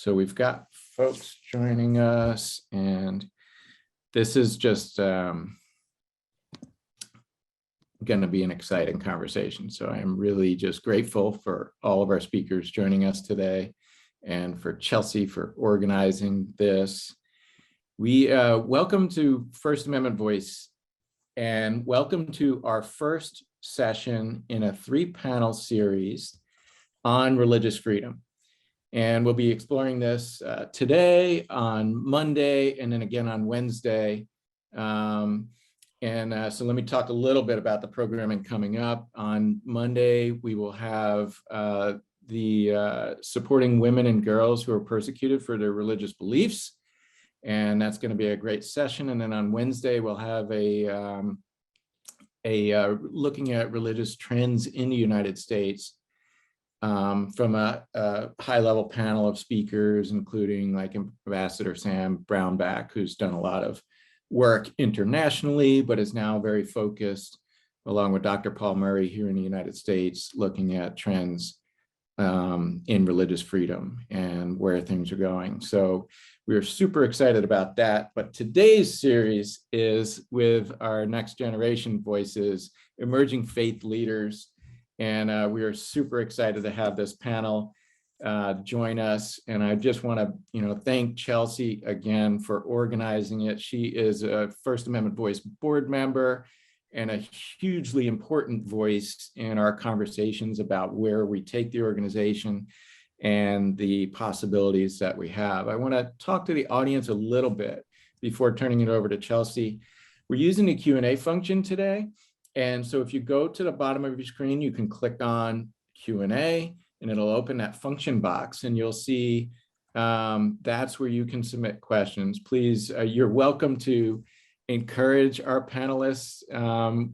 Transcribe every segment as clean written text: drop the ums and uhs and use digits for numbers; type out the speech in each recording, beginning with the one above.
So we've got folks joining us, and this is just going to be an exciting conversation. So I am really just grateful for all of our speakers joining us today, and for Chelsea for organizing this. We welcome to First Amendment Voice, and welcome to our first session in a 3-panel series on religious freedom. And we'll be exploring this today, on Monday, and then again on Wednesday. So let me talk a little bit about the programming coming up. On Monday, we will have the supporting women and girls who are persecuted for their religious beliefs. And that's going to be a great session. And then on Wednesday, we'll have a looking at religious trends in the United States from a high-level panel of speakers, including like Ambassador Sam Brownback, who's done a lot of work internationally, but is now very focused, along with Dr. Paul Murray here in the United States, looking at trends in religious freedom and where things are going. So we're super excited about that. But today's series is with our next generation voices, emerging faith leaders. And we are super excited to have this panel join us. And I just want to, thank Chelsea again for organizing it. She is a First Amendment Voice board member and a hugely important voice in our conversations about where we take the organization and the possibilities that we have. I want to talk to the audience a little bit before turning it over to Chelsea. We're using the Q&A function today. And so if you go to the bottom of your screen, you can click on Q&A and it'll open that function box, and you'll see that's where you can submit questions. Please, you're welcome to encourage our panelists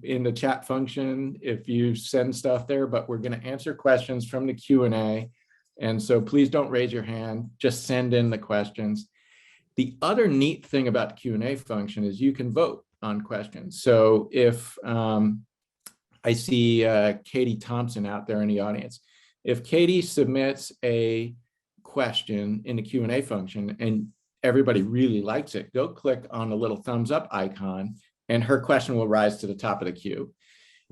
in the chat function if you send stuff there, but we're going to answer questions from the Q&A. And so please don't raise your hand, just send in the questions. The other neat thing about the Q&A function is you can vote on questions. So if I see Katie Thompson out there in the audience, if Katie submits a question in the Q&A function and everybody really likes it, go click on the little thumbs up icon and her question will rise to the top of the queue.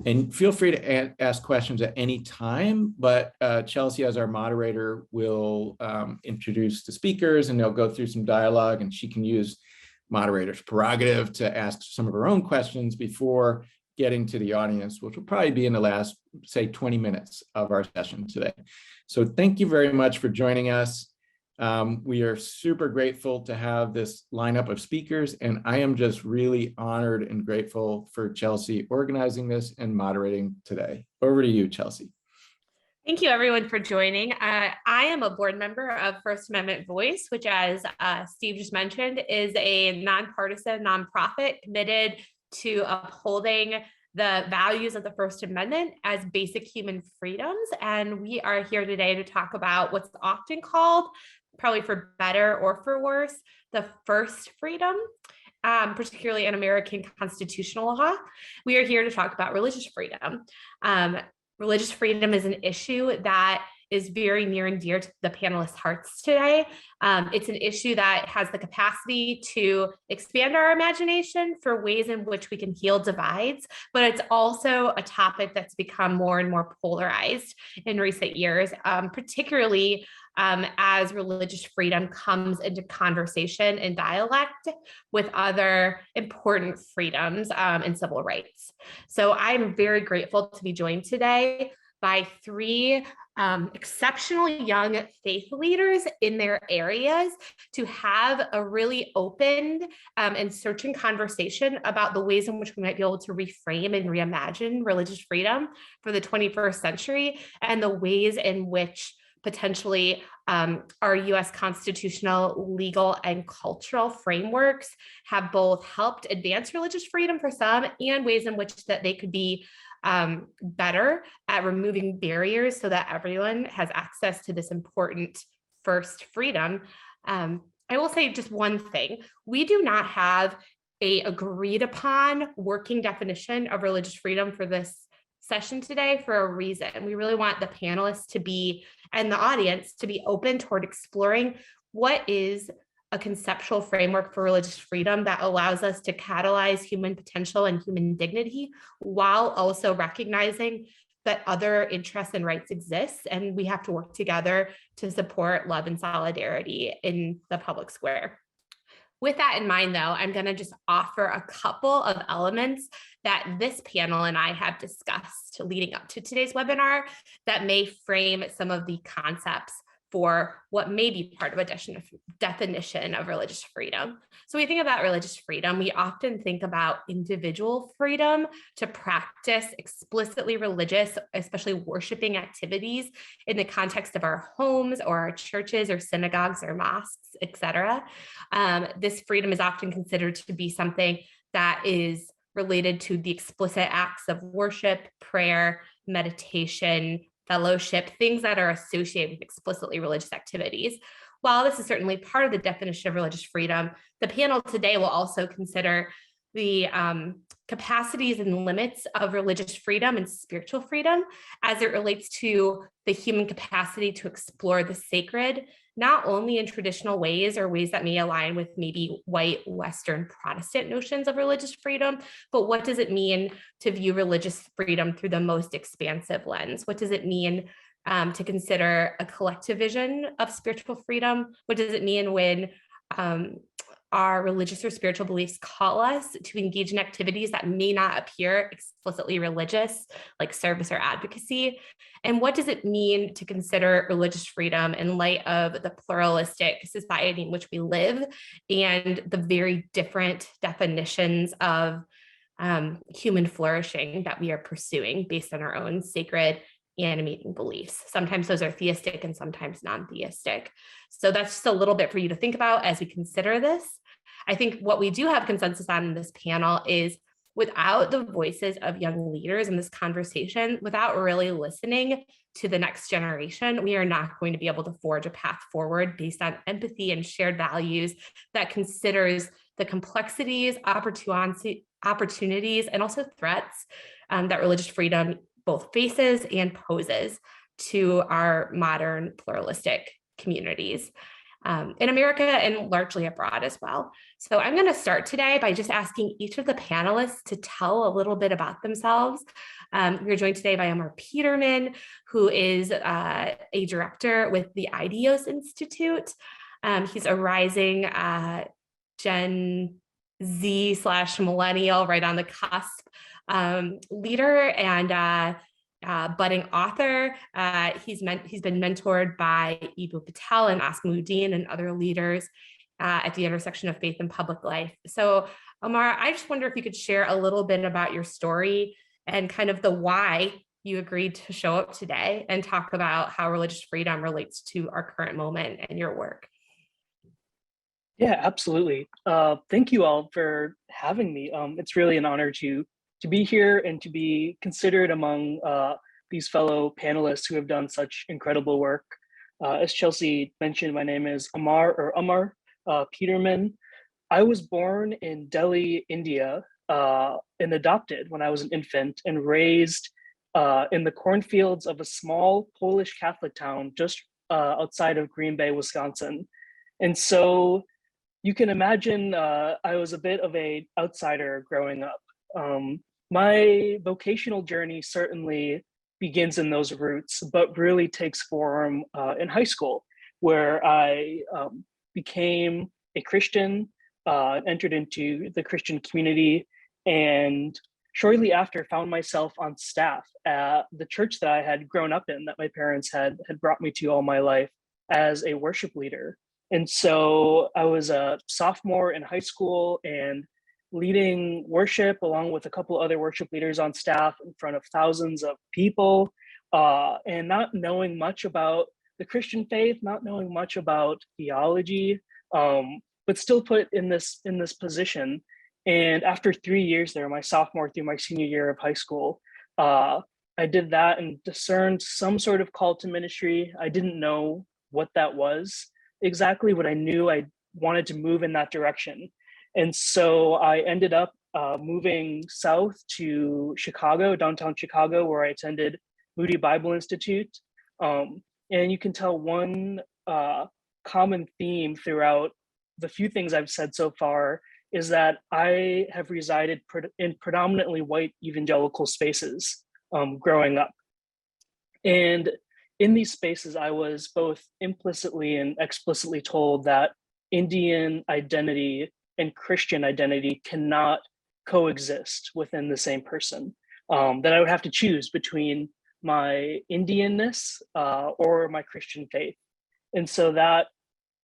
And feel free to ask questions at any time, but Chelsea, as our moderator, will introduce the speakers and they'll go through some dialogue, and she can use moderator's prerogative to ask some of her own questions before getting to the audience, which will probably be in the last, say, 20 minutes of our session today. So thank you very much for joining us. We are super grateful to have this lineup of speakers, and I am just really honored and grateful for Chelsea organizing this and moderating today. Over to you, Chelsea. Thank you, everyone, for joining. I am a board member of First Amendment Voice, which, as Steve just mentioned, is a nonpartisan nonprofit committed to upholding the values of the First Amendment as basic human freedoms. And we are here today to talk about what's often called, probably for better or for worse, the first freedom, particularly in American constitutional law. We are here to talk about religious freedom. Religious freedom is an issue that is very near and dear to the panelists' hearts today. It's an issue that has the capacity to expand our imagination for ways in which we can heal divides, but it's also a topic that's become more and more polarized in recent years, particularly as religious freedom comes into conversation and dialect with other important freedoms and civil rights. So I'm very grateful to be joined today by 3 exceptionally young faith leaders in their areas to have a really open and searching conversation about the ways in which we might be able to reframe and reimagine religious freedom for the 21st century, and the ways in which potentially our US constitutional, legal, and cultural frameworks have both helped advance religious freedom for some, and ways in which that they could be better at removing barriers so that everyone has access to this important first freedom. I will say just one thing. We do not have a agreed upon working definition of religious freedom for this session today for a reason. We really want the panelists to be, and the audience to be, open toward exploring what is a conceptual framework for religious freedom that allows us to catalyze human potential and human dignity while also recognizing that other interests and rights exist, and we have to work together to support love and solidarity in the public square. With that in mind, though, I'm going to just offer a couple of elements that this panel and I have discussed leading up to today's webinar that may frame some of the concepts for what may be part of a definition of religious freedom. So when we think about religious freedom, we often think about individual freedom to practice explicitly religious, especially worshiping activities in the context of our homes or our churches or synagogues or mosques, etc. This freedom is often considered to be something that is related to the explicit acts of worship, prayer, meditation, fellowship, things that are associated with explicitly religious activities. While this is certainly part of the definition of religious freedom, the panel today will also consider the capacities and limits of religious freedom and spiritual freedom as it relates to the human capacity to explore the sacred, not only in traditional ways or ways that may align with maybe white Western Protestant notions of religious freedom, but what does it mean to view religious freedom through the most expansive lens? What does it mean to consider a collective vision of spiritual freedom? What does it mean when our religious or spiritual beliefs call us to engage in activities that may not appear explicitly religious, like service or advocacy? And what does it mean to consider religious freedom in light of the pluralistic society in which we live and the very different definitions of human flourishing that we are pursuing based on our own sacred animating beliefs? Sometimes those are theistic and sometimes non-theistic. So that's just a little bit for you to think about as we consider this. I think what we do have consensus on in this panel is without the voices of young leaders in this conversation, without really listening to the next generation, we are not going to be able to forge a path forward based on empathy and shared values that considers the complexities, opportunities, and also threats that religious freedom both faces and poses to our modern pluralistic communities in America and largely abroad as well. So I'm going to start today by just asking each of the panelists to tell a little bit about themselves. We're joined today by Omar Peterman, who is a director with the IDEOS Institute. He's a rising Gen Z/millennial, right on the cusp, leader and budding author. He's been mentored by Eboo Patel and Asmaudeen and other leaders at the intersection of faith and public life. So Omar, I just wonder if you could share a little bit about your story and kind of the why you agreed to show up today and talk about how religious freedom relates to our current moment and your work. Yeah, absolutely. Thank you all for having me. It's really an honor to be here and to be considered among these fellow panelists who have done such incredible work. As Chelsea mentioned, my name is Omar Peterman. I was born in Delhi, India, and adopted when I was an infant and raised in the cornfields of a small Polish Catholic town just outside of Green Bay, Wisconsin. And so you can imagine I was a bit of an outsider growing up. My vocational journey certainly begins in those roots, but really takes form in high school, where I became a Christian, entered into the Christian community, and shortly after found myself on staff at the church that I had grown up in, that my parents had brought me to all my life as a worship leader. And so I was a sophomore in high school and leading worship along with a couple other worship leaders on staff in front of thousands of people, and not knowing much about the Christian faith, not knowing much about theology, but still put in this position. And after 3 years there, my sophomore through my senior year of high school, I did that and discerned some sort of call to ministry. I didn't know what that was exactly, but I knew I wanted to move in that direction. And so I ended up moving south to Chicago, downtown Chicago, where I attended Moody Bible Institute. And you can tell one common theme throughout the few things I've said so far is that I have resided in predominantly white evangelical spaces growing up. And in these spaces, I was both implicitly and explicitly told that Indian identity and Christian identity cannot coexist within the same person, that I would have to choose between my Indianness or my Christian faith. And so that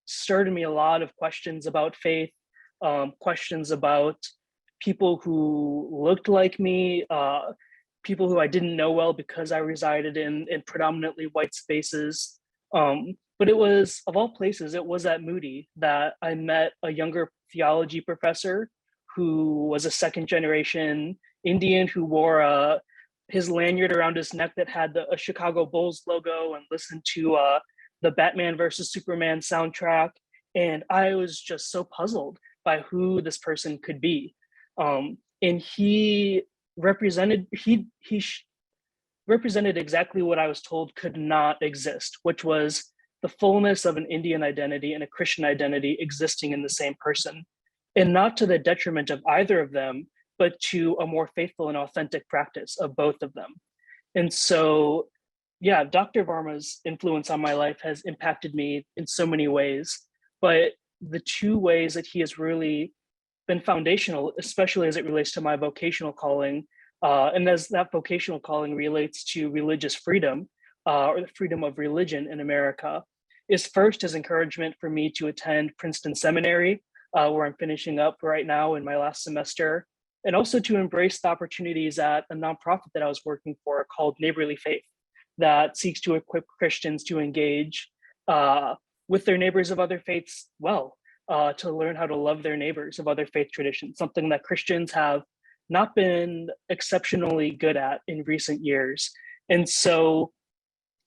started me a lot of questions about faith, questions about people who looked like me, people who I didn't know well because I resided in predominantly white spaces. But it was, of all places, it was at Moody that I met a younger theology professor who was a second generation Indian who wore his lanyard around his neck that had a Chicago Bulls logo and listened to the Batman versus Superman soundtrack. And I was just so puzzled by who this person could be. And he represented represented exactly what I was told could not exist, which was the fullness of an Indian identity and a Christian identity existing in the same person, and not to the detriment of either of them, but to a more faithful and authentic practice of both of them. And so, yeah, Dr. Varma's influence on my life has impacted me in so many ways, but the two ways that he has really been foundational, especially as it relates to my vocational calling, and as that vocational calling relates to religious freedom, or the freedom of religion in America, is first his encouragement for me to attend Princeton Seminary, where I'm finishing up right now in my last semester, and also to embrace the opportunities at a nonprofit that I was working for called Neighborly Faith, that seeks to equip Christians to engage with their neighbors of other faiths well, to learn how to love their neighbors of other faith traditions, something that Christians have not been exceptionally good at in recent years. And so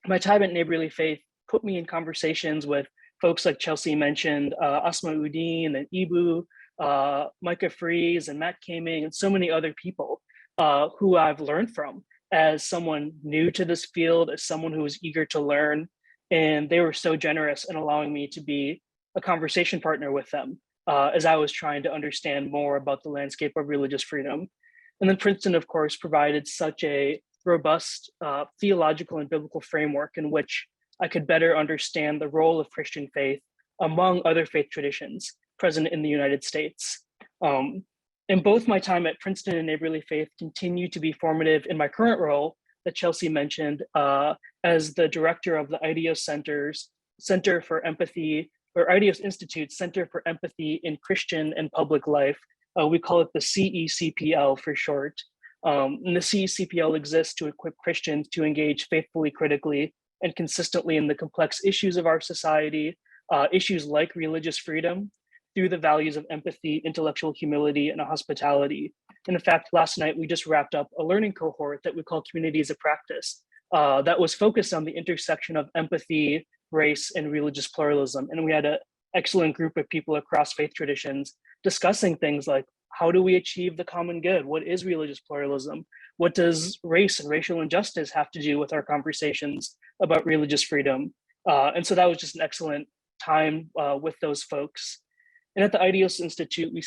my time at Neighborly Faith put me in conversations with folks like Chelsea mentioned, Asma Udin and Ibu, Micah Fries and Matt Kaming, and so many other people who I've learned from as someone new to this field, as someone who was eager to learn. And they were so generous in allowing me to be a conversation partner with them as I was trying to understand more about the landscape of religious freedom. And then Princeton, of course, provided such a robust theological and biblical framework in which I could better understand the role of Christian faith among other faith traditions present in the United States. And both my time at Princeton and Neighborly Faith continue to be formative in my current role that Chelsea mentioned as the director of the IDEOS Center's Center for Empathy, or IDEOS Institute's Center for Empathy in Christian and Public Life. We call it the CECPL for short. And the CECPL exists to equip Christians to engage faithfully, critically, and consistently in the complex issues of our society, issues like religious freedom, through the values of empathy, intellectual humility, and hospitality. And in fact, last night we just wrapped up a learning cohort that we call Communities of Practice that was focused on the intersection of empathy, race, and religious pluralism. And we had an excellent group of people across faith traditions discussing things like, how do we achieve the common good? What is religious pluralism? What does race and racial injustice have to do with our conversations about religious freedom? And so that was just an excellent time with those folks. And at the IDEOS Institute, we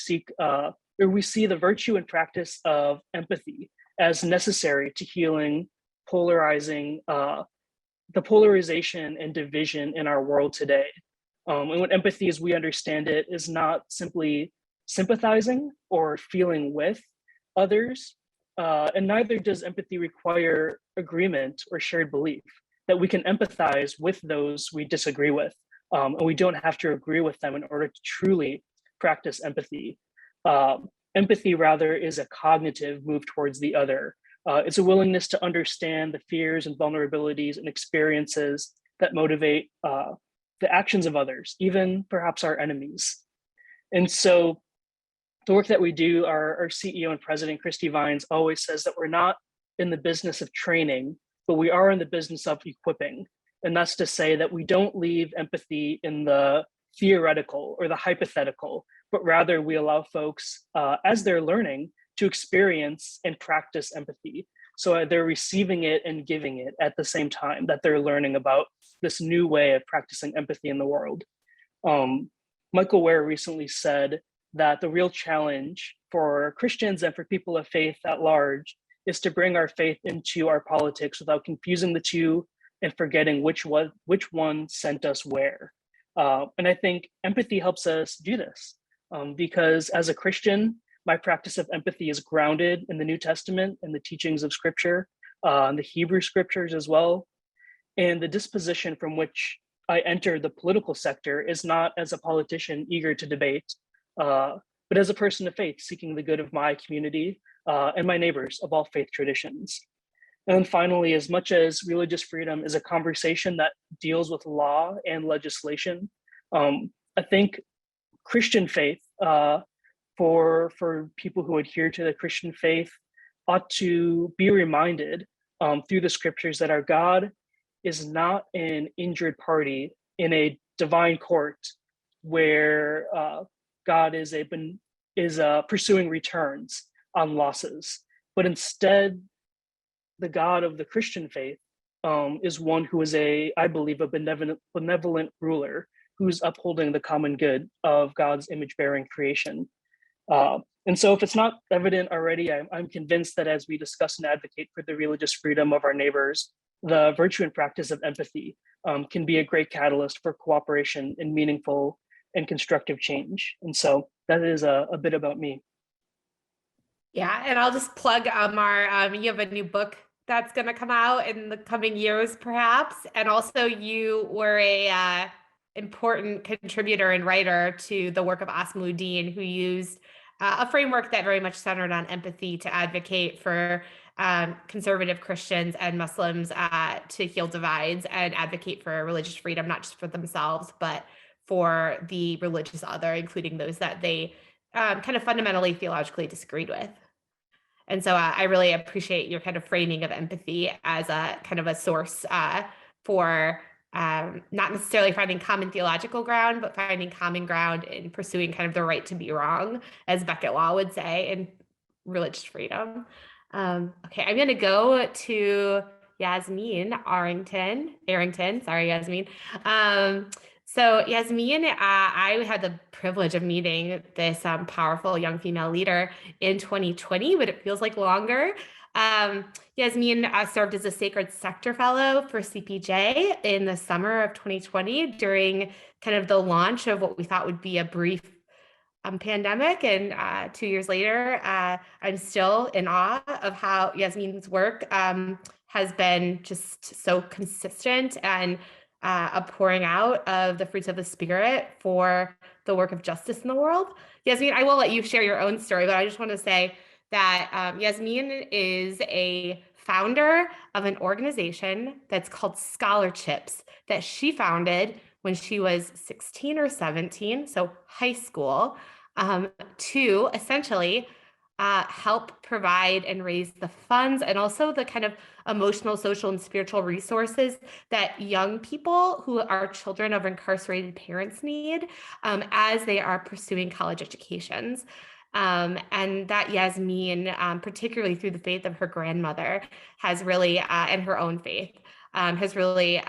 see the virtue and practice of empathy as necessary to healing the polarization and division in our world today. And what empathy, as we understand it, is not simply sympathizing or feeling with others, and neither does empathy require agreement or shared belief, that we can empathize with those we disagree with. And we don't have to agree with them in order to truly practice empathy. Empathy, rather, is a cognitive move towards the other. It's a willingness to understand the fears and vulnerabilities and experiences that motivate the actions of others, even perhaps our enemies. And so the work that we do, our CEO and president, Christy Vines, always says that we're not in the business of training, but we are in the business of equipping. And that's to say that we don't leave empathy in the theoretical or the hypothetical, but rather we allow folks, as they're learning, to experience and practice empathy. So they're receiving it and giving it at the same time that they're learning about this new way of practicing empathy in the world. Michael Ware recently said that the real challenge for Christians and for people of faith at large is to bring our faith into our politics without confusing the two and forgetting which one sent us where. And I think empathy helps us do this because as a Christian, my practice of empathy is grounded in the New Testament and the teachings of Scripture, and the Hebrew Scriptures as well. And the disposition from which I enter the political sector is not as a politician eager to debate, but as a person of faith seeking the good of my community and my neighbors of all faith traditions. And then finally, as much as religious freedom is a conversation that deals with law and legislation, I think Christian faith, for people who adhere to the Christian faith, ought to be reminded through the scriptures that our God is not an injured party in a divine court where God is pursuing returns on losses, but instead the God of the Christian faith is one who is I believe, a benevolent ruler who's upholding the common good of God's image-bearing creation. And so if it's not evident already, I'm convinced that as we discuss and advocate for the religious freedom of our neighbors, the virtue and practice of empathy can be a great catalyst for cooperation and meaningful and constructive change. And so that is a bit about me. Yeah, and I'll just plug Amar, you have a new book that's going to come out in the coming years, perhaps. And also you were a important contributor and writer to the work of Asmuddin, who used a framework that very much centered on empathy to advocate for conservative Christians and Muslims to heal divides and advocate for religious freedom, not just for themselves, but for the religious other, including those that they kind of fundamentally theologically disagreed with. And so I really appreciate your kind of framing of empathy as a kind of a source for not necessarily finding common theological ground, but finding common ground in pursuing kind of the right to be wrong, as Beckett Law would say, in religious freedom. Okay, I'm going to go to Yasmin Arrington. Sorry, Yasmin. So Yasmin, I had the privilege of meeting this powerful young female leader in 2020, but it feels like longer. Yasmin served as a Sacred Sector Fellow for CPJ in the summer of 2020 during kind of the launch of what we thought would be a brief pandemic. And 2 years later, I'm still in awe of how Yasmin's work has been just so consistent and a pouring out of the fruits of the Spirit for the work of justice in the world. Yasmin, I will let you share your own story, but I just want to say that Yasmin is a founder of an organization that's called Scholarships that she founded when she was 16 or 17, so high school, to essentially help provide and raise the funds and also the kind of emotional, social, and spiritual resources that young people who are children of incarcerated parents need as they are pursuing college educations. And that Yasmin, particularly through the faith of her grandmother, has really, and her own faith, has really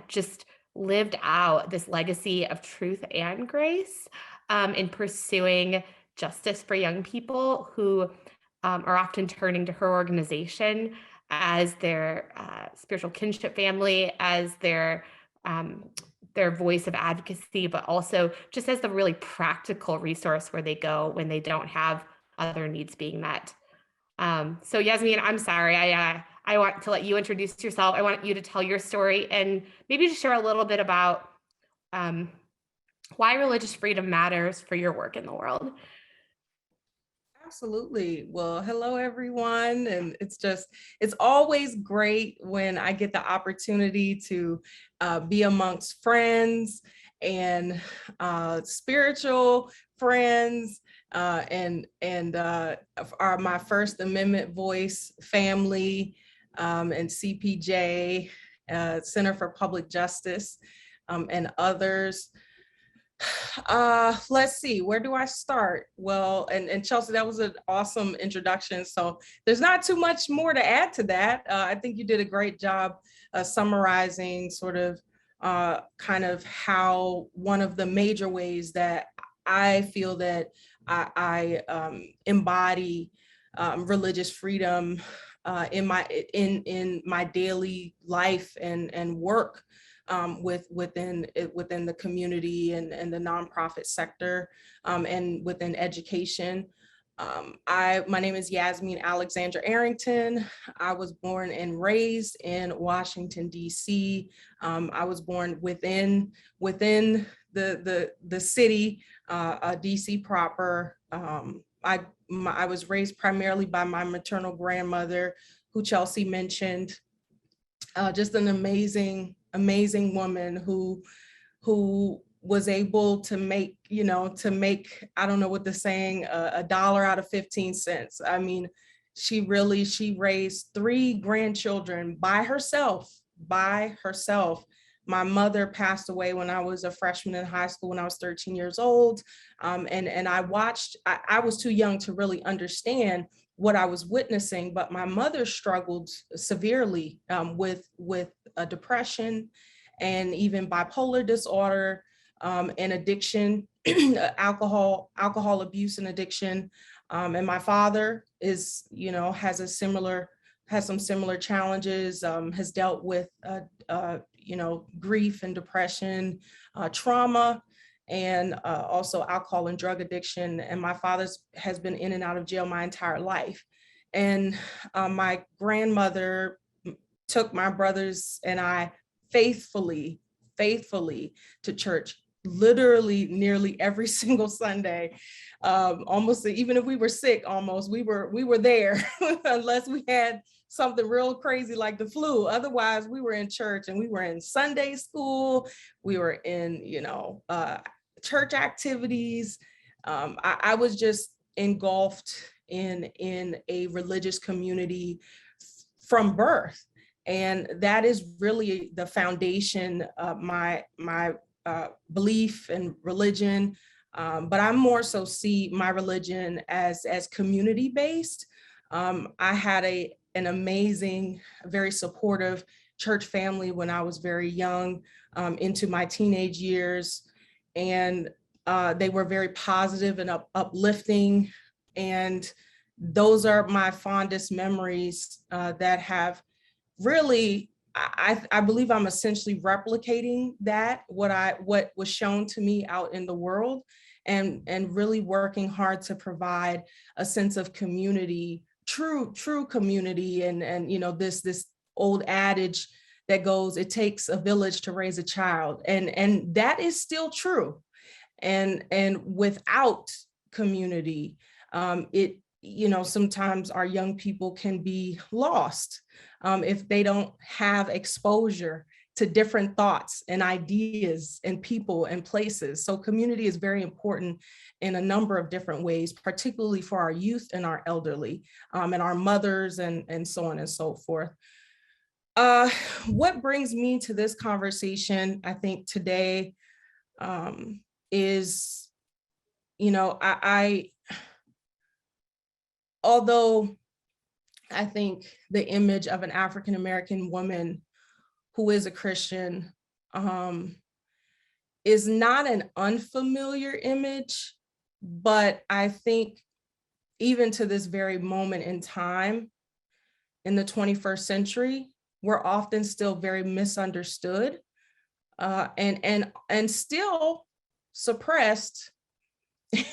just lived out this legacy of truth and grace in pursuing justice for young people who are often turning to her organization as their spiritual kinship family, as their voice of advocacy, but also just as the really practical resource where they go when they don't have other needs being met. So Yasmin, I'm sorry, I want to let you introduce yourself. I want you to tell your story and maybe just share a little bit about why religious freedom matters for your work in the world. Absolutely. Well, hello, everyone. And it's always great when I get the opportunity to be amongst friends and spiritual friends and my First Amendment Voice family and CPJ, Center for Public Justice, and others. Let's see, where do I start? Well, and Chelsea, that was an awesome introduction. So there's not too much more to add to that. I think you did a great job summarizing sort of kind of how one of the major ways that I feel that I embody religious freedom in my daily life and work within the community and the nonprofit sector and within education. My name is Yasmin Alexandra Arrington. I was born and raised in Washington, D.C. I was born within the city, D.C. proper. I was raised primarily by my maternal grandmother, who Chelsea mentioned, just an amazing woman who was able to make, I don't know what the saying, a dollar out of 15 cents. I mean, she raised 3 grandchildren by herself. My mother passed away when I was a freshman in high school when I was 13 years old. And I watched, I was too young to really understand what I was witnessing, but my mother struggled severely with depression and even bipolar disorder and addiction, alcohol abuse and addiction. And my father is, has some similar challenges, has dealt with, grief and depression, trauma, and also alcohol and drug addiction. And my father has been in and out of jail my entire life. And my grandmother took my brothers and I faithfully to church, literally nearly every single Sunday. Almost, even if we were sick, almost we were there unless we had something real crazy like the flu. Otherwise, we were in church, and we were in Sunday school. We were in, church activities. I was just engulfed in a religious community from birth. And that is really the foundation of my belief in religion. But I more so see my religion as community-based. I had an amazing, very supportive church family when I was very young, into my teenage years. And they were very positive and uplifting. And those are my fondest memories that have really, I believe I'm essentially replicating what was shown to me out in the world, and really working hard to provide a sense of community, true community. And this old adage that goes, it takes a village to raise a child. And that is still true. And without community, sometimes our young people can be lost if they don't have exposure to different thoughts and ideas and people and places. So community is very important in a number of different ways, particularly for our youth and our elderly, and our mothers and so on and so forth. What brings me to this conversation, I think today, is, although I think the image of an African-American woman who is a Christian is not an unfamiliar image, but I think even to this very moment in time, in the 21st century, we're often still very misunderstood and still suppressed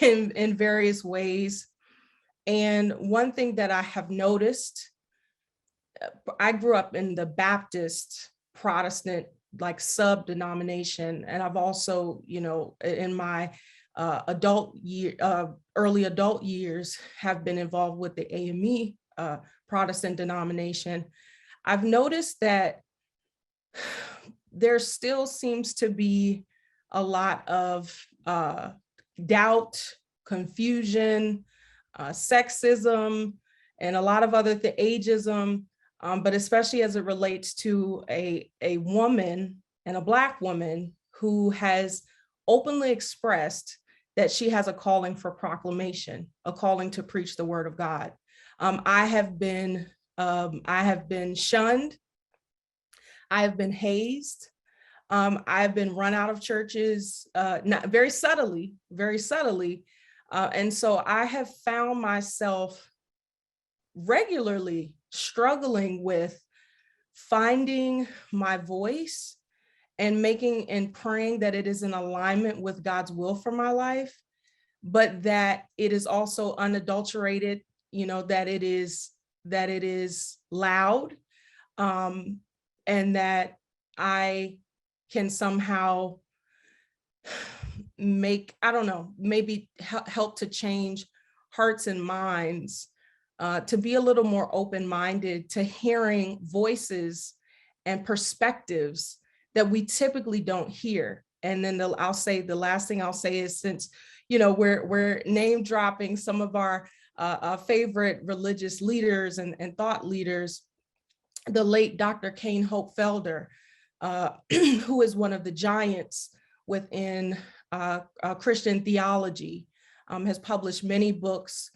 in various ways. And one thing that I have noticed, I grew up in the Baptist Protestant sub-denomination, and I've also, in my early adult years, have been involved with the AME Protestant denomination. I've noticed that there still seems to be a lot of doubt, confusion, sexism, and a lot of other ageism, but especially as it relates to a woman, and a Black woman, who has openly expressed that she has a calling for proclamation, a calling to preach the word of God. I have been shunned. I have been hazed. I've been run out of churches, not very subtly, very subtly. And so I have found myself regularly struggling with finding my voice and making and praying that it is in alignment with God's will for my life, but that it is also unadulterated, you know, that it is loud, and that I can somehow make, I don't know, maybe help to change hearts and minds, to be a little more open-minded to hearing voices and perspectives that we typically don't hear. And then I'll say the last thing I'll say is, since, you know, we're name dropping some of our favorite religious leaders and thought leaders, the late Dr. Kane Hope Felder, who is one of the giants within Christian theology, has published many books.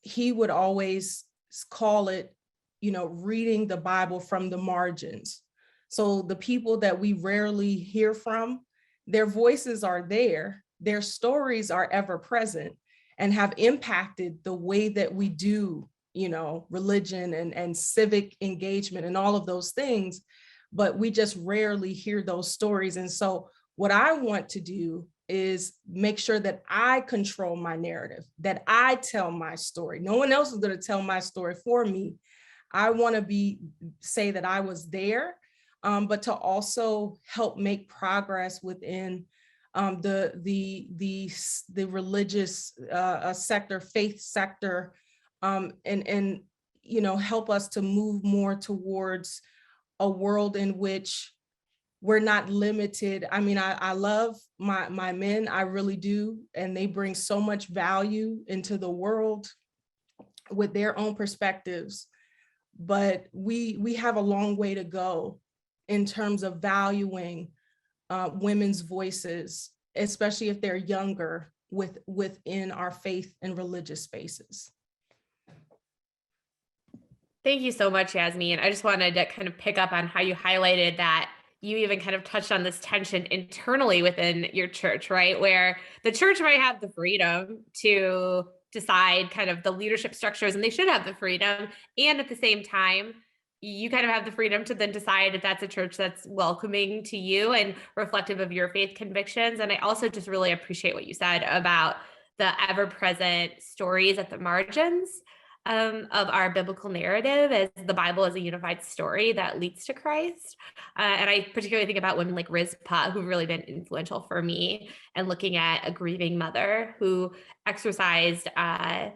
He would always call it, you know, reading the Bible from the margins. So the people that we rarely hear from, their voices are there, their stories are ever present and have impacted the way that we do, you know, religion and civic engagement and all of those things, but we just rarely hear those stories. And so what I want to do is make sure that I control my narrative, that I tell my story. No one else is going to tell my story for me. I want to say that I was there, but to also help make progress within the religious sector, faith sector, and you know, help us to move more towards a world in which we're not limited. I mean, I love my men, I really do, and they bring so much value into the world with their own perspectives. But we have a long way to go in terms of valuing women's voices, especially if they're younger within our faith and religious spaces. Thank you so much, Yasmin. I just wanted to kind of pick up on how you highlighted that you even kind of touched on this tension internally within your church, right? Where the church might have the freedom to decide kind of the leadership structures, and they should have the freedom. And at the same time, you kind of have the freedom to then decide if that's a church that's welcoming to you and reflective of your faith convictions. And I also just really appreciate what you said about the ever-present stories at the margins of our biblical narrative, as the Bible is a unified story that leads to Christ. And I particularly think about women like Rizpah, who've really been influential for me, and looking at a grieving mother who exercised the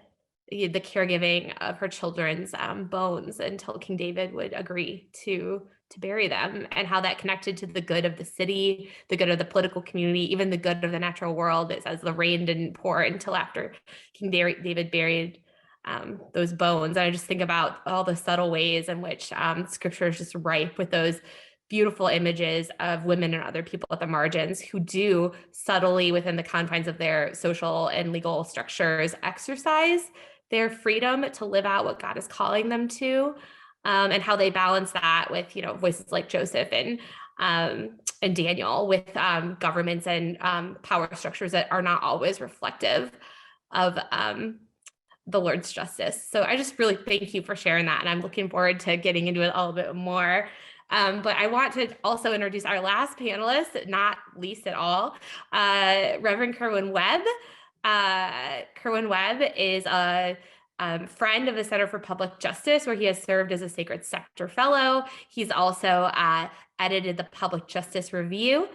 caregiving of her children's bones until King David would agree to bury them, and how that connected to the good of the city, the good of the political community, even the good of the natural world. It says the rain didn't pour until after King David buried those bones. And I just think about all the subtle ways in which scripture is just ripe with those beautiful images of women and other people at the margins who do subtly, within the confines of their social and legal structures, exercise their freedom to live out what God is calling them to, and how they balance that with, you know, voices like Joseph and Daniel, with governments and power structures that are not always reflective of the Lord's justice. So I just really thank you for sharing that. And I'm looking forward to getting into it a little bit more. But I want to also introduce our last panelist, not least at all, Reverend Kerwin Webb. Kerwin Webb is a friend of the Center for Public Justice, where he has served as a Sacred Sector Fellow. He's also edited the Public Justice Review.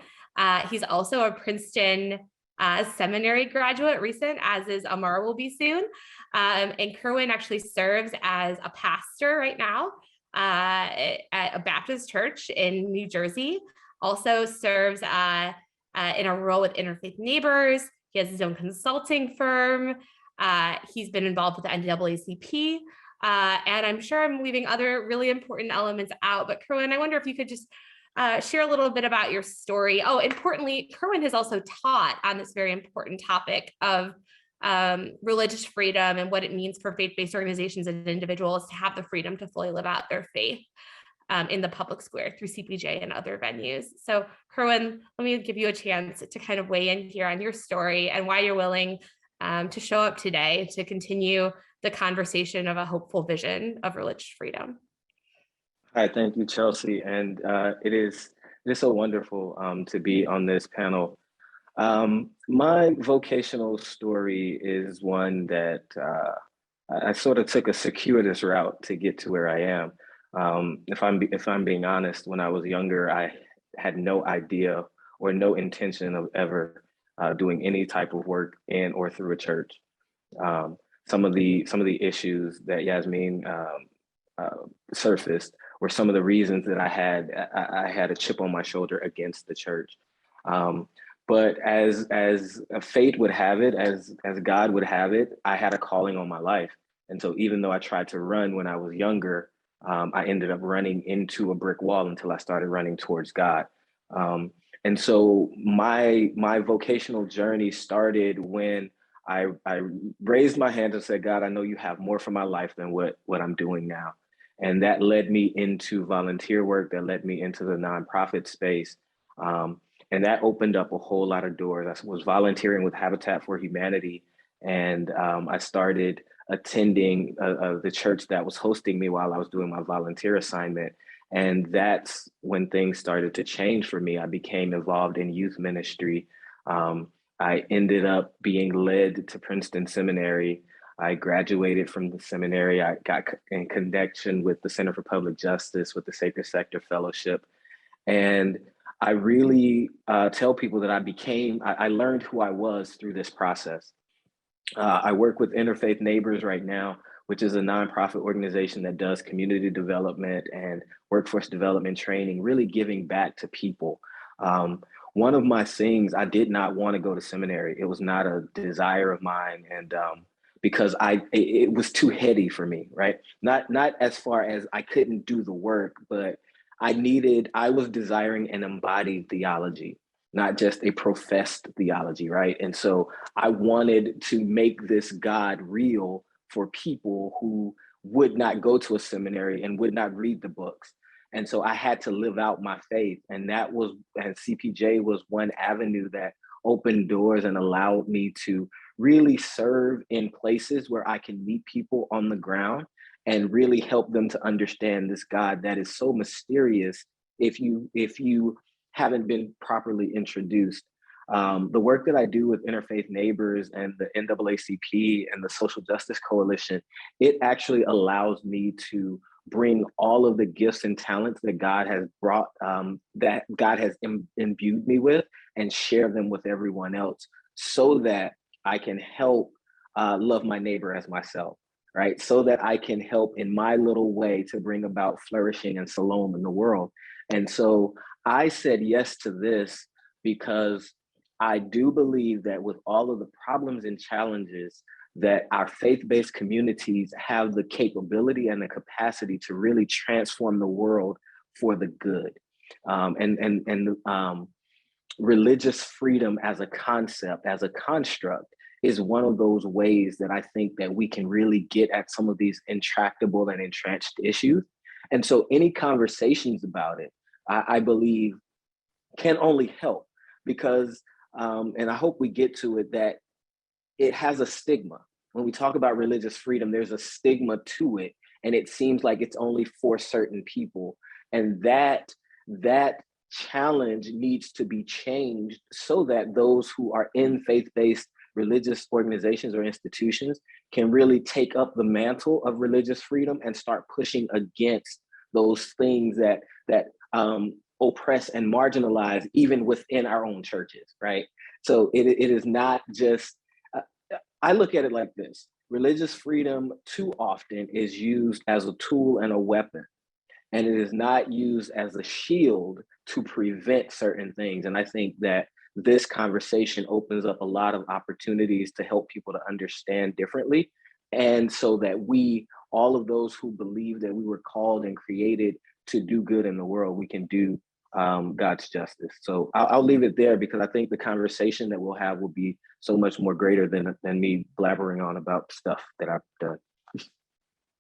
He's also a Princeton seminary graduate, recent, as is Amar will be soon. And Kerwin actually serves as a pastor right now at a Baptist church in New Jersey. Also serves in a role with Interfaith Neighbors. He has his own consulting firm. He's been involved with the NAACP. And I'm sure I'm leaving other really important elements out. But Kerwin, I wonder if you could just share a little bit about your story. Oh, importantly, Kerwin has also taught on this very important topic of religious freedom and what it means for faith-based organizations and individuals to have the freedom to fully live out their faith. in the public square through CPJ and other venues. So Kerwin, let me give you a chance to kind of weigh in here on your story and why you're willing to show up today to continue the conversation of a hopeful vision of religious freedom. Hi, thank you, Chelsea. And it is so wonderful to be on this panel. My vocational story is one that I sort of took a circuitous route to get to where I am. If I'm being honest, when I was younger, I had no idea or no intention of ever doing any type of work in or through a church. Some of the issues that Yasmin surfaced were some of the reasons that I had a chip on my shoulder against the church. But as fate would have it, as God would have it, I had a calling on my life. And so even though I tried to run when I was younger, I ended up running into a brick wall until I started running towards God. And so my vocational journey started when I raised my hand and said, God, I know you have more for my life than what I'm doing now. And that led me into volunteer work, that led me into the nonprofit space. And that opened up a whole lot of doors. I was volunteering with Habitat for Humanity, and I started attending the church that was hosting me while I was doing my volunteer assignment. And that's when things started to change for me. I became involved in youth ministry. I ended up being led to Princeton Seminary. I graduated from the seminary. I got in connection with the Center for Public Justice, with the Sacred Sector Fellowship. And I really tell people that I learned who I was through this process. I work with Interfaith Neighbors right now, which is a nonprofit organization that does community development and workforce development training, really giving back to people. One of my things, I did not want to go to seminary. It was not a desire of mine. And because it was too heady for me, right? Not as far as I couldn't do the work, but I was desiring an embodied theology, not just a professed theology, right? And so I wanted to make this God real for people who would not go to a seminary and would not read the books. And so I had to live out my faith. And CPJ was one avenue that opened doors and allowed me to really serve in places where I can meet people on the ground and really help them to understand this God that is so mysterious if you haven't been properly introduced. The work that I do with Interfaith Neighbors and the NAACP and the Social Justice Coalition, it actually allows me to bring all of the gifts and talents that God has brought, that God has imbued me with, and share them with everyone else so that I can help love my neighbor as myself, right? So that I can help in my little way to bring about flourishing and shalom in the world. And so I said yes to this because I do believe that with all of the problems and challenges that our faith-based communities have the capability and the capacity to really transform the world for the good. Religious freedom as a concept, as a construct, is one of those ways that I think that we can really get at some of these intractable and entrenched issues. And so any conversations about it, I believe, can only help because, and I hope we get to it, that it has a stigma. When we talk about religious freedom, there's a stigma to it, and it seems like it's only for certain people. And that challenge needs to be changed so that those who are in faith-based religious organizations or institutions can really take up the mantle of religious freedom and start pushing against those things that oppress and marginalize even within our own churches, right? So it is not just, I look at it like this: religious freedom too often is used as a tool and a weapon, and it is not used as a shield to prevent certain things. And I think that this conversation opens up a lot of opportunities to help people to understand differently. And so that all of those who believe that we were called and created to do good in the world, we can do God's justice. So I'll leave it there because I think the conversation that we'll have will be so much more greater than me blabbering on about stuff that I've done.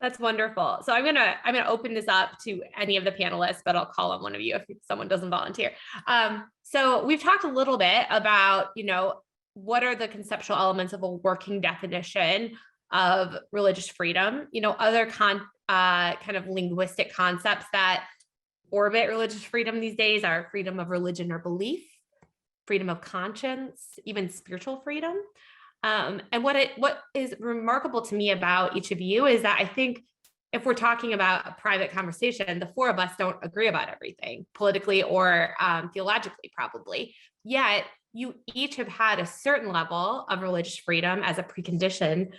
That's wonderful. So I'm gonna open this up to any of the panelists, but I'll call on one of you if someone doesn't volunteer. So we've talked a little bit about, what are the conceptual elements of a working definition of religious freedom? Other kind of linguistic concepts that orbit religious freedom these days are freedom of religion or belief, freedom of conscience, even spiritual freedom. And what is remarkable to me about each of you is that I think if we're talking about a private conversation, the four of us don't agree about everything politically or theologically, probably. Yet you each have had a certain level of religious freedom as a precondition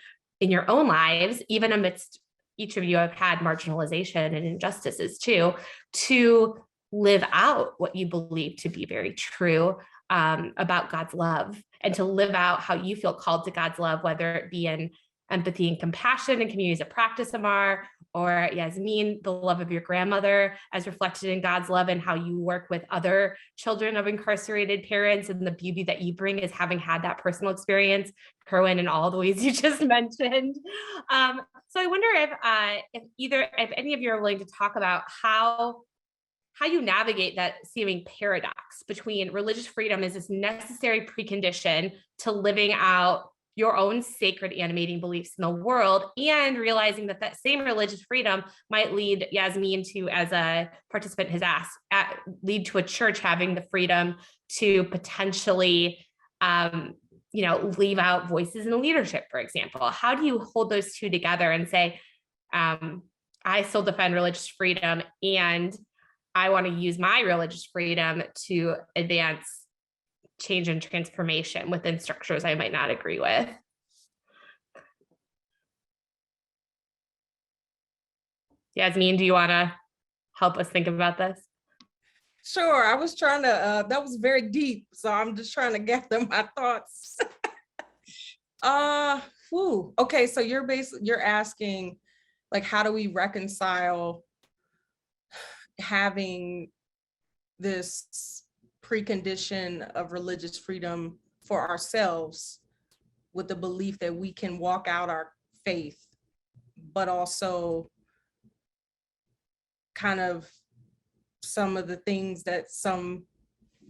in your own lives, even amidst each of you have had marginalization and injustices too, to live out what you believe to be very true about God's love, and to live out how you feel called to God's love, whether it be in empathy and compassion and communities of practice, Amar, or Yasmin, the love of your grandmother as reflected in God's love, and how you work with other children of incarcerated parents, and the beauty that you bring is having had that personal experience, Kerwin, and all the ways you just mentioned. So I wonder if any of you are willing to talk about how you navigate that seeming paradox between religious freedom as this necessary precondition to living out your own sacred animating beliefs in the world, and realizing that that same religious freedom might lead Yasmin to, as a participant has asked, lead to a church having the freedom to potentially, leave out voices in leadership, for example. How do you hold those two together and say, I still defend religious freedom, and I want to use my religious freedom to advance change and transformation within structures I might not agree with? Yasmin, do you want to help us think about this? Sure. I was trying to, that was very deep. So I'm just trying to gather my thoughts. Okay. So you're asking, like, how do we reconcile having this precondition of religious freedom for ourselves with the belief that we can walk out our faith, but also kind of some of the things that some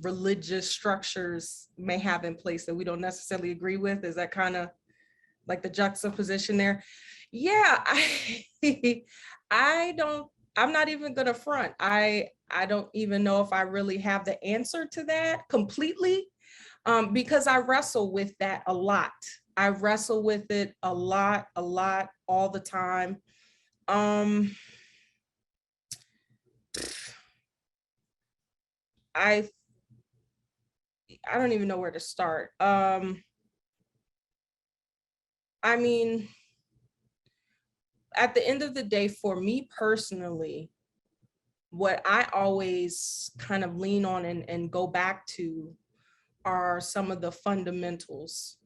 religious structures may have in place that we don't necessarily agree with? Is that kind of like the juxtaposition there? Yeah, I'm not even gonna front. I don't even know if I really have the answer to that completely, because I wrestle with that a lot. I wrestle with it a lot, all the time. I don't even know where to start. I mean, at the end of the day, for me personally, what I always kind of lean on and go back to are some of the fundamentals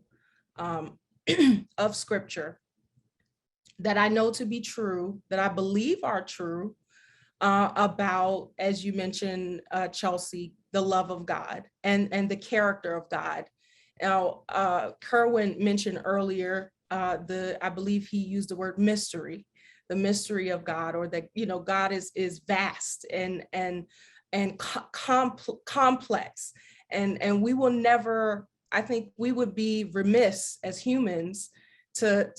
of scripture that I know to be true, that I believe are true, about, as you mentioned, Chelsea, the love of God and the character of God. Now, Kerwin mentioned earlier, I believe he used the word mystery, the mystery of God, or that, God is vast and complex. And we will never, I think we would be remiss as humans to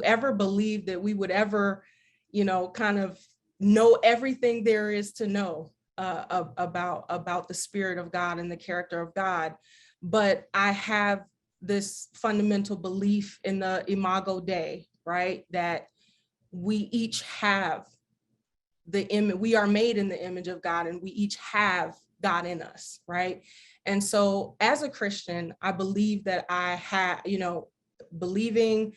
ever believe that we would ever, kind of know everything there is to know about the Spirit of God and the character of God. But I have this fundamental belief in the Imago Dei, right? That we each have the image, we are made in the image of God, and we each have God in us, right? And so as a Christian, I believe that I have, believing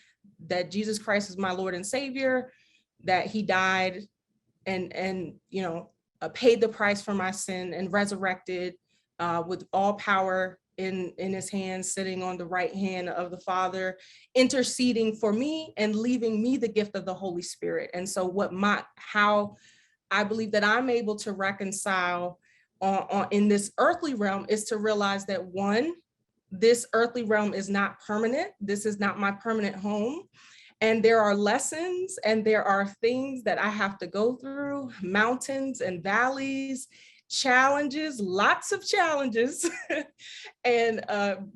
that Jesus Christ is my Lord and Savior, that he died and paid the price for my sin and resurrected with all power in his hands, sitting on the right hand of the Father, interceding for me and leaving me the gift of the Holy Spirit. And so how I believe that I'm able to reconcile in this earthly realm is to realize that, one, this earthly realm is not permanent. This is not my permanent home. And there are lessons and there are things that I have to go through, mountains and valleys, challenges, lots of challenges, and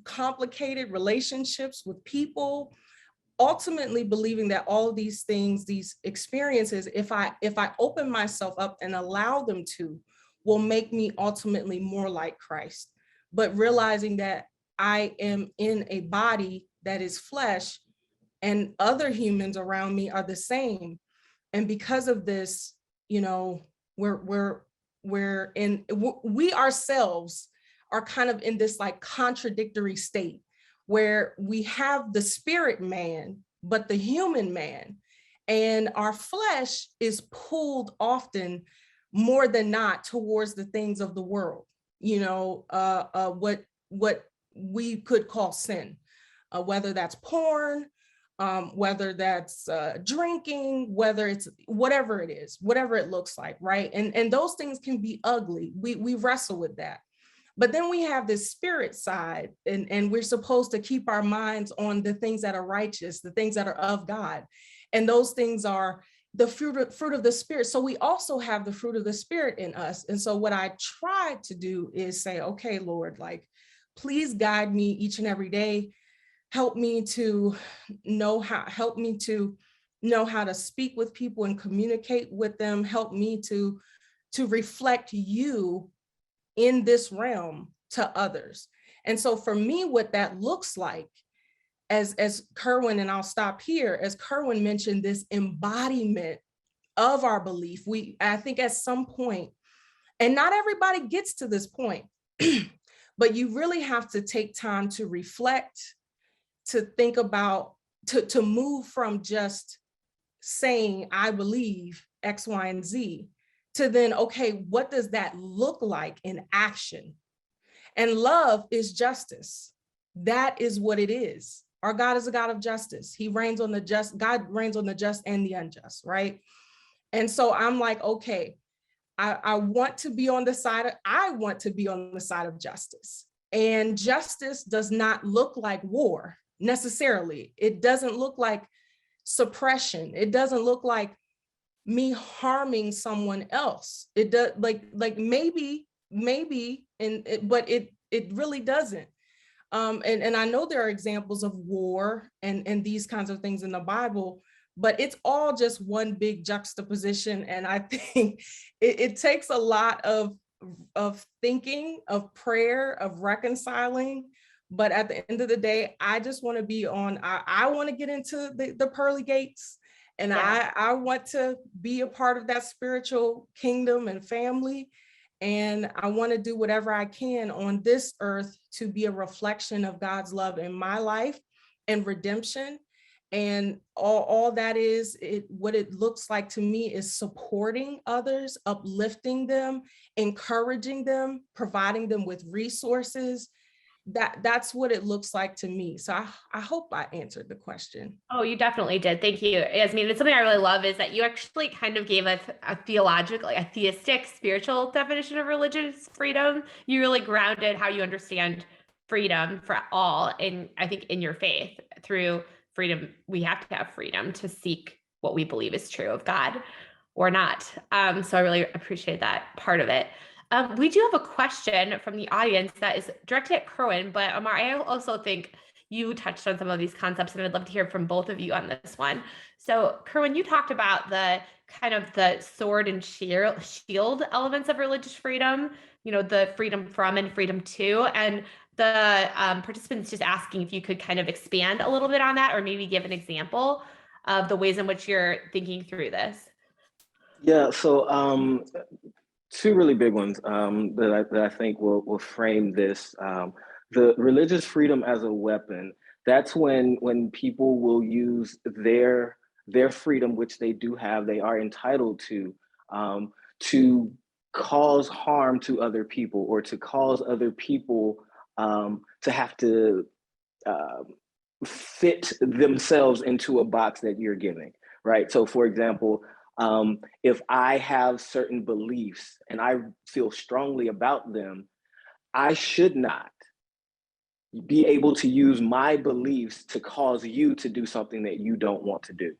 complicated relationships with people. Ultimately believing that all of these things, these experiences, if I open myself up and allow them to, will make me ultimately more like Christ. But realizing that I am in a body that is flesh and other humans around me are the same. And because of this, you know, we ourselves are kind of in this like contradictory state where we have the spirit man, but the human man, and our flesh is pulled often more than not towards the things of the world, you know, what we could call sin, whether that's porn, whether that's drinking, whether it's whatever it is, whatever it looks like, right? And those things can be ugly. We wrestle with that. But then we have this spirit side, and we're supposed to keep our minds on the things that are righteous, the things that are of God. And those things are the fruit of the spirit. So we also have the fruit of the spirit in us. And so what I try to do is say, okay, Lord, like, please guide me each and every day. Help me to know how to speak with people and communicate with them. Help me to reflect you in this realm to others. And so for me, what that looks like, as Kerwin, and I'll stop here, as Kerwin mentioned, this embodiment of our belief, I think at some point, and not everybody gets to this point, but you really have to take time to reflect, to think about, to move from just saying, I believe X, Y, and Z, to then, okay, what does that look like in action? And love is justice. That is what it is. Our God is a God of justice. He reigns on the just, God reigns on the just and the unjust, right? And so I'm like, okay, I want to be on the side of justice. And justice does not look like war necessarily. It doesn't look like suppression. It doesn't look like me harming someone else. It does, like maybe, but it really doesn't. And I know there are examples of war and these kinds of things in the Bible, but it's all just one big juxtaposition. And I think it takes a lot of thinking, of prayer, of reconciling. But at the end of the day, I just want to be on, I want to get into the pearly gates. And yeah. I want to be a part of that spiritual kingdom and family. And I want to do whatever I can on this earth to be a reflection of God's love in my life and redemption. And all that is, what it looks like to me is supporting others, uplifting them, encouraging them, providing them with resources. That's what it looks like to me. So I hope I answered the question. Oh, you definitely did. Thank you, Yasmin. It's something I really love is that you actually kind of gave us a theological, a theistic, spiritual definition of religious freedom. You really grounded how you understand freedom for all, and I think in your faith. Through freedom, we have to have freedom to seek what we believe is true of God or not. So I really appreciate that part of it. We do have a question from the audience that is directed at Kerwin, but Amar, I also think you touched on some of these concepts, and I'd love to hear from both of you on this one. So Kerwin, you talked about the kind of the sword and shield elements of religious freedom, you know, the freedom from and freedom to, and the participants just asking if you could kind of expand a little bit on that, or maybe give an example of the ways in which you're thinking through this. Yeah, so two really big ones that I think will frame this. The religious freedom as a weapon. That's when people will use their freedom, which they do have, they are entitled to cause harm to other people, or to cause other people to have to fit themselves into a box that you're giving, right? So for example, if I have certain beliefs and I feel strongly about them, I should not be able to use my beliefs to cause you to do something that you don't want to do.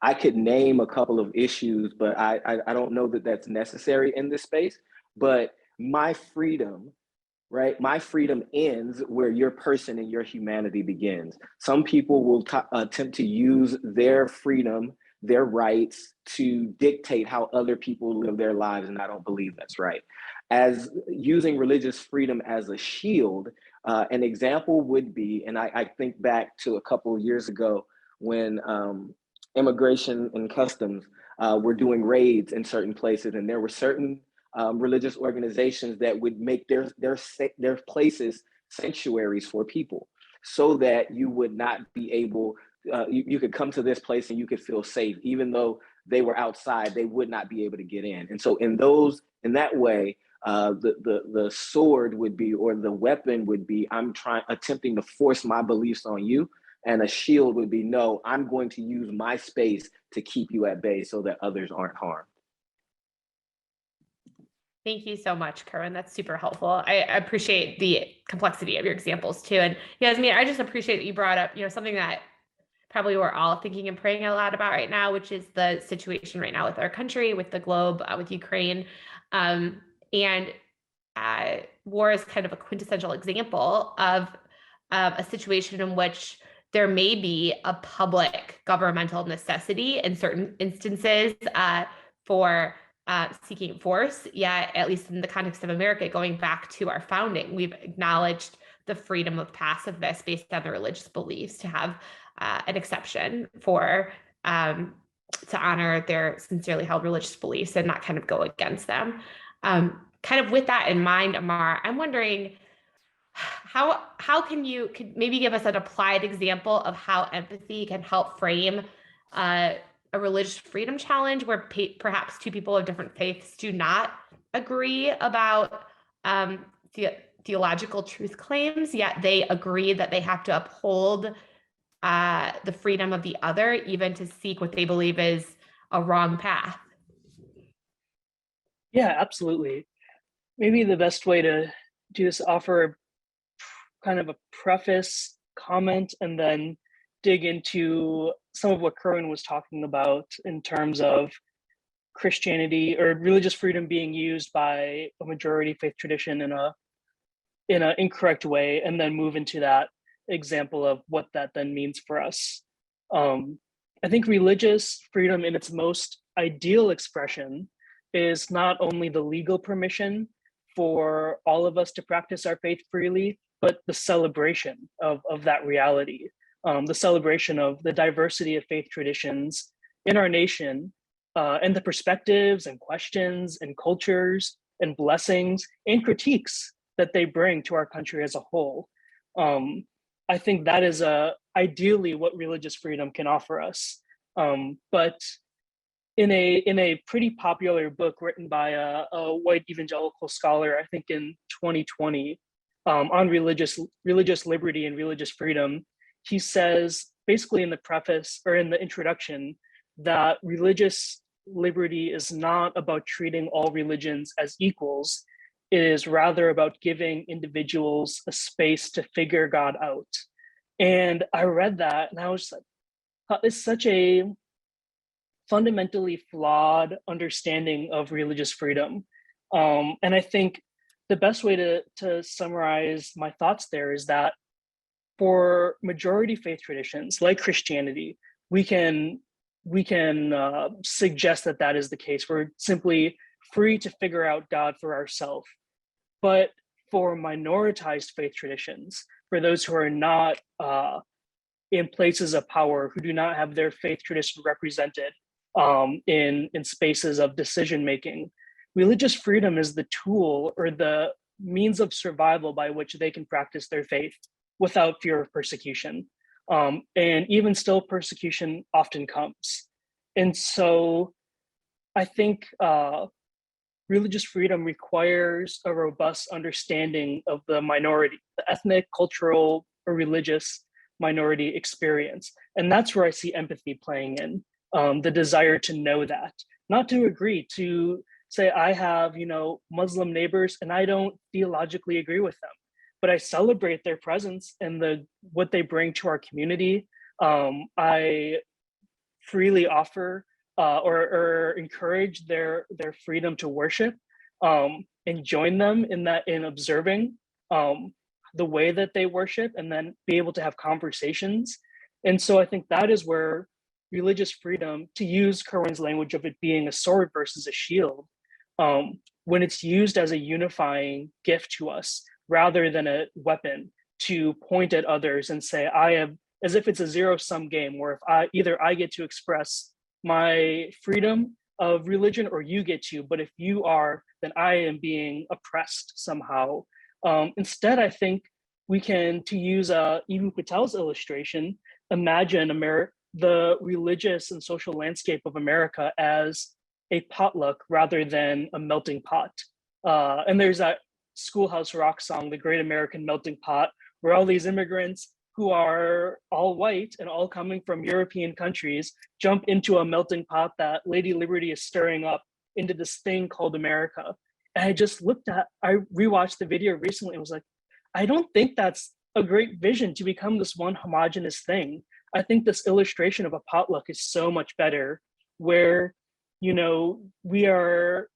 I could name a couple of issues, but I don't know that that's necessary in this space. But my freedom, right? My freedom ends where your person and your humanity begins. Some people will attempt to use their freedom, their rights to dictate how other people live their lives, and I don't believe that's right. As using religious freedom as a shield, an example would be, and I think back to a couple of years ago when immigration and customs were doing raids in certain places, and there were certain religious organizations that would make their places sanctuaries for people, so that you would not be able, you could come to this place and you could feel safe, even though they were outside, they would not be able to get in. And so in that way, the sword would be, or the weapon would be, attempting to force my beliefs on you. And a shield would be, no, I'm going to use my space to keep you at bay so that others aren't harmed. Thank you so much, Kerwin. That's super helpful. I appreciate the complexity of your examples too. And Yasmin, I just appreciate that you brought up, something that probably we're all thinking and praying a lot about right now, which is the situation right now with our country, with the globe, with Ukraine. And war is kind of a quintessential example of a situation in which there may be a public governmental necessity in certain instances for seeking force. Yet, at least in the context of America, going back to our founding, we've acknowledged the freedom of passiveness based on the religious beliefs to have an exception for to honor their sincerely held religious beliefs and not kind of go against them. Kind of with that in mind, Amar, I'm wondering how can you maybe give us an applied example of how empathy can help frame a religious freedom challenge where perhaps two people of different faiths do not agree about theological truth claims, yet they agree that they have to uphold the freedom of the other, even to seek what they believe is a wrong path. Yeah, absolutely. Maybe the best way to do this, offer kind of a preface comment and then dig into some of what Kerwin was talking about in terms of Christianity or religious freedom being used by a majority faith tradition in an incorrect way, and then move into that example of what that then means for us. I think religious freedom in its most ideal expression is not only the legal permission for all of us to practice our faith freely, but the celebration of that reality, the celebration of the diversity of faith traditions in our nation, and the perspectives and questions and cultures and blessings and critiques that they bring to our country as a whole. I think that is ideally what religious freedom can offer us. But in a pretty popular book written by a white evangelical scholar, I think in 2020, on religious liberty and religious freedom, he says basically in the preface or in the introduction that religious liberty is not about treating all religions as equals. It is rather about giving individuals a space to figure God out. And I read that and I was like, it's such a fundamentally flawed understanding of religious freedom. And I think the best way to summarize my thoughts there is that for majority faith traditions like Christianity, we can suggest that that is the case. We're simply free to figure out God for ourselves. But for minoritized faith traditions, for those who are not in places of power, who do not have their faith tradition represented in spaces of decision making, religious freedom is the tool or the means of survival by which they can practice their faith without fear of persecution. And even still, persecution often comes. And so I think religious freedom requires a robust understanding of the minority, the ethnic, cultural, or religious minority experience. And that's where I see empathy playing in, the desire to know that, not to agree, to say, I have, Muslim neighbors and I don't theologically agree with them. but I celebrate their presence and what they bring to our community. I freely offer or encourage their freedom to worship, and join them in observing the way that they worship, and then be able to have conversations. And so I think that is where religious freedom, to use Kerwin's language of it being a sword versus a shield, when it's used as a unifying gift to us rather than a weapon to point at others and say, I have, as if it's a zero-sum game where if either I get to express my freedom of religion or you get to, but if you are, then I am being oppressed somehow. Instead, I think we can, to use Eboo Patel's illustration, imagine the religious and social landscape of America as a potluck rather than a melting pot. And there's that Schoolhouse Rock song, The Great American Melting Pot, where all these immigrants who are all white and all coming from European countries jump into a melting pot that Lady Liberty is stirring up into this thing called America. And I rewatched the video recently and was like, I don't think that's a great vision, to become this one homogenous thing. I think this illustration of a potluck is so much better, where, we are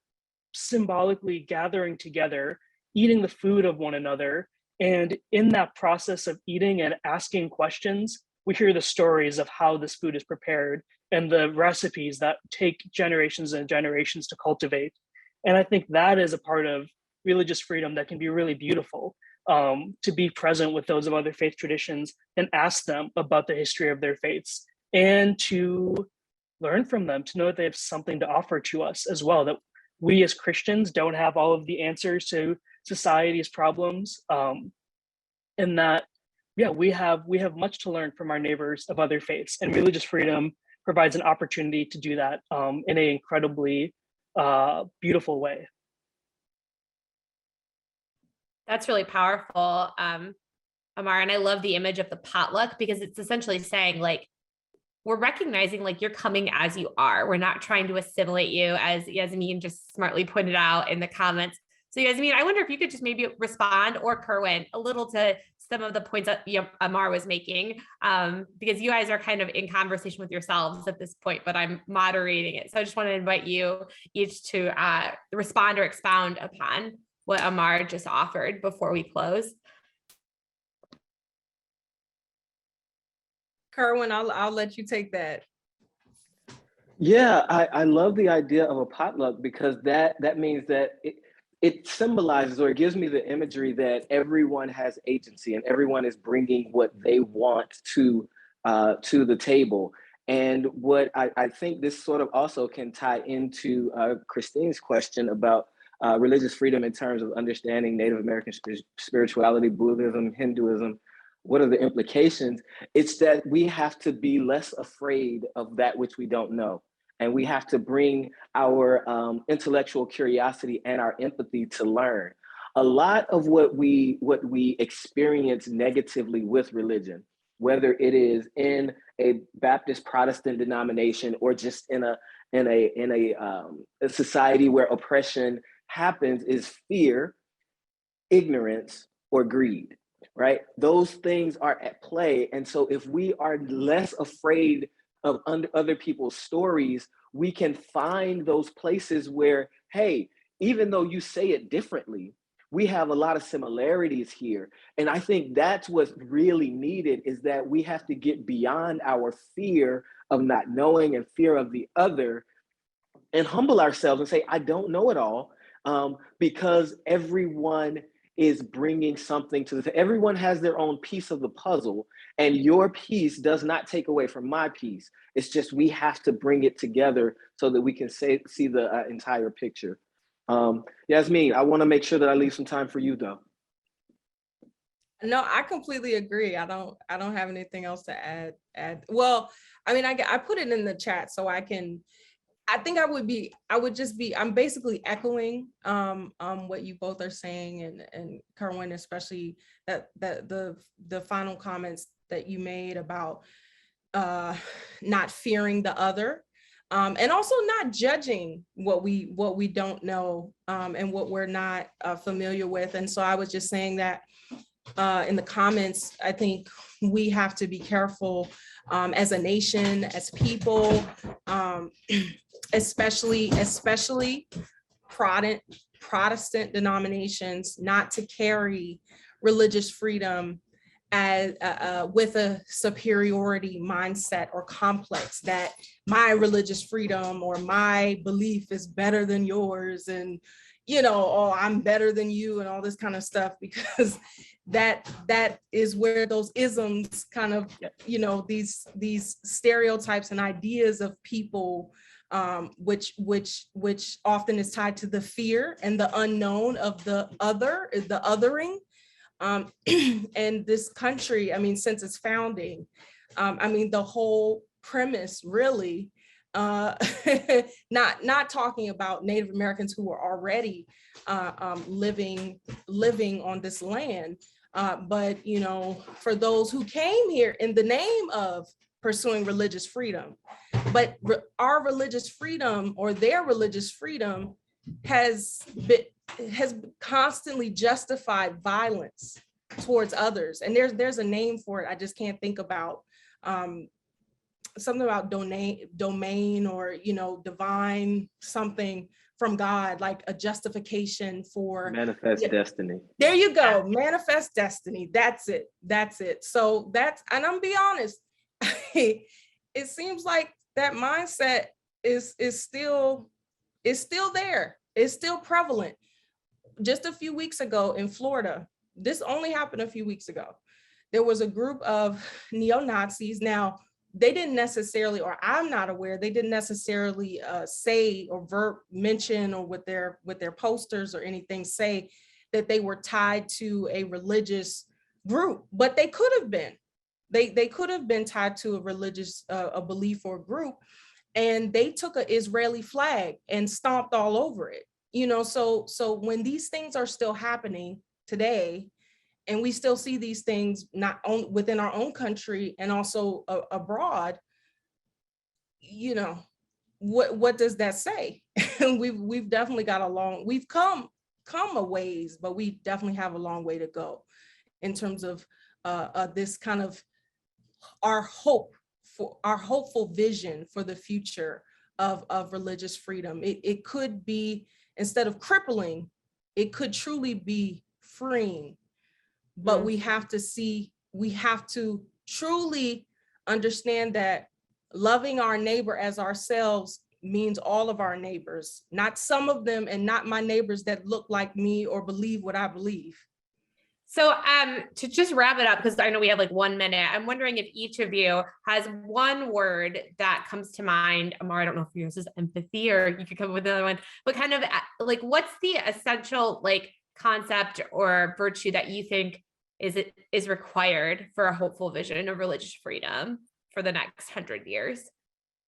symbolically gathering together, eating the food of one another. And in that process of eating and asking questions, we hear the stories of how this food is prepared and the recipes that take generations and generations to cultivate. And I think that is a part of religious freedom that can be really beautiful, to be present with those of other faith traditions and ask them about the history of their faiths, and to learn from them, to know that they have something to offer to us as well, that we as Christians don't have all of the answers to society's problems, and that we have much to learn from our neighbors of other faiths, and religious freedom provides an opportunity to do that in an incredibly beautiful way. That's really powerful, Amar, and I love the image of the potluck, because it's essentially saying, like, we're recognizing, like, you're coming as you are. We're not trying to assimilate you, as Yasmin just smartly pointed out in the comments. So Yasmin, I wonder if you could just maybe respond, or Kerwin, a little to some of the points that Amar was making, because you guys are kind of in conversation with yourselves at this point, but I'm moderating it. So I just want to invite you each to respond or expound upon what Amar just offered before we close. Kerwin, I'll let you take that. Yeah, I love the idea of a potluck, because that means that it symbolizes, or it gives me the imagery that everyone has agency and everyone is bringing what they want to the table. And what I think this sort of also can tie into Christine's question about religious freedom in terms of understanding Native American spirituality, Buddhism, Hinduism. What are the implications? It's that we have to be less afraid of that which we don't know. And we have to bring our intellectual curiosity and our empathy to learn. A lot of what we experience negatively with religion, whether it is in a Baptist Protestant denomination or just in a society where oppression happens, is fear, ignorance, or greed, right? Those things are at play. And so if we are less afraid of other people's stories, we can find those places where, hey, even though you say it differently, we have a lot of similarities here. And I think that's what's really needed, is that we have to get beyond our fear of not knowing and fear of the other, and humble ourselves and say, I don't know it all, because everyone is bringing something to the, everyone has their own piece of the puzzle, and your piece does not take away from my piece. It's just, we have to bring it together so that we can see the entire picture. Yasmin, I want to make sure that I leave some time for you though. No, I completely agree. I don't have anything else to add. Well, I mean, I put it in the chat so I think I'm basically echoing what you both are saying, and Kerwin, especially that the final comments that you made about not fearing the other, and also not judging what we don't know, and what we're not familiar with. And so I was just saying that in the comments, I think we have to be careful as a nation, as people, especially Protestant denominations, not to carry religious freedom as with a superiority mindset or complex that my religious freedom or my belief is better than yours, and oh, I'm better than you, and all this kind of stuff, because that is where those isms kind of, these stereotypes and ideas of people, which often is tied to the fear and the unknown of the othering. And this country, I mean, since its founding, I mean, the whole premise really, not talking about Native Americans who were already living on this land, but for those who came here in the name of pursuing religious freedom, but our religious freedom or their religious freedom has constantly justified violence towards others. And there's a name for it. I just can't think about something about domain or, divine something from God, like a justification for manifest destiny. There you go. Manifest destiny. That's it. So and I'm be honest, it seems like that mindset is still there. It's still prevalent. Just a few weeks ago in Florida, this only happened a few weeks ago, there was a group of neo-Nazis. Now, they didn't necessarily, or I'm not aware, they didn't necessarily say or mention or with their posters or anything say that they were tied to a religious group, but they could have been. They could have been tied to a religious a belief or group, and they took an Israeli flag and stomped all over it. So when these things are still happening today, and we still see these things not only within our own country and also abroad, what does that say? we've definitely got we've come a ways, but we definitely have a long way to go in terms of this kind of our hopeful vision for the future of religious freedom. It could be, instead of crippling, it could truly be freeing. But we have to truly understand that loving our neighbor as ourselves means all of our neighbors, not some of them, and not my neighbors that look like me or believe what I believe. So to just wrap it up, because I know we have like 1 minute, I'm wondering if each of you has one word that comes to mind. Amar, I don't know if yours is empathy, or you could come up with another one, but kind of like, what's the essential like concept or virtue that you think is required for a hopeful vision of religious freedom for the next 100 years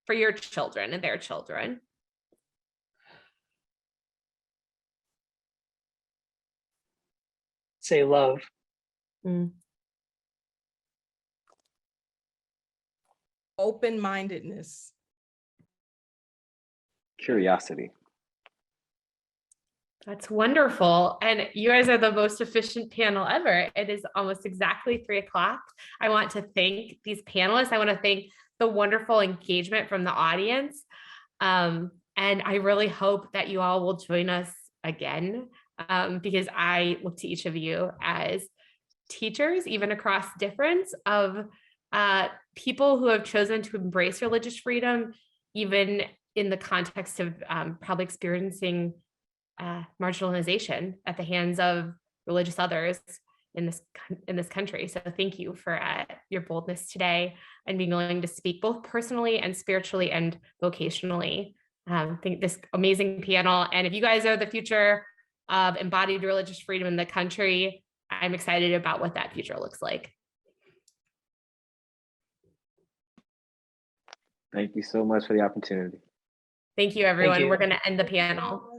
for your children and their children? Say love. Open-mindedness. Curiosity. That's wonderful. And you guys are the most efficient panel ever. It is almost exactly 3 o'clock. I want to thank these panelists. I want to thank the wonderful engagement from the audience. And I really hope that you all will join us again, because I look to each of you as teachers, even across difference, of people who have chosen to embrace religious freedom, even in the context of probably experiencing marginalization at the hands of religious others in this country. So thank you for your boldness today and being willing to speak both personally and spiritually and vocationally. I think this amazing panel, and if you guys are the future of embodied religious freedom in the country, I'm excited about what that future looks like. Thank you so much for the opportunity. Thank you, everyone. Thank you. We're going to end the panel.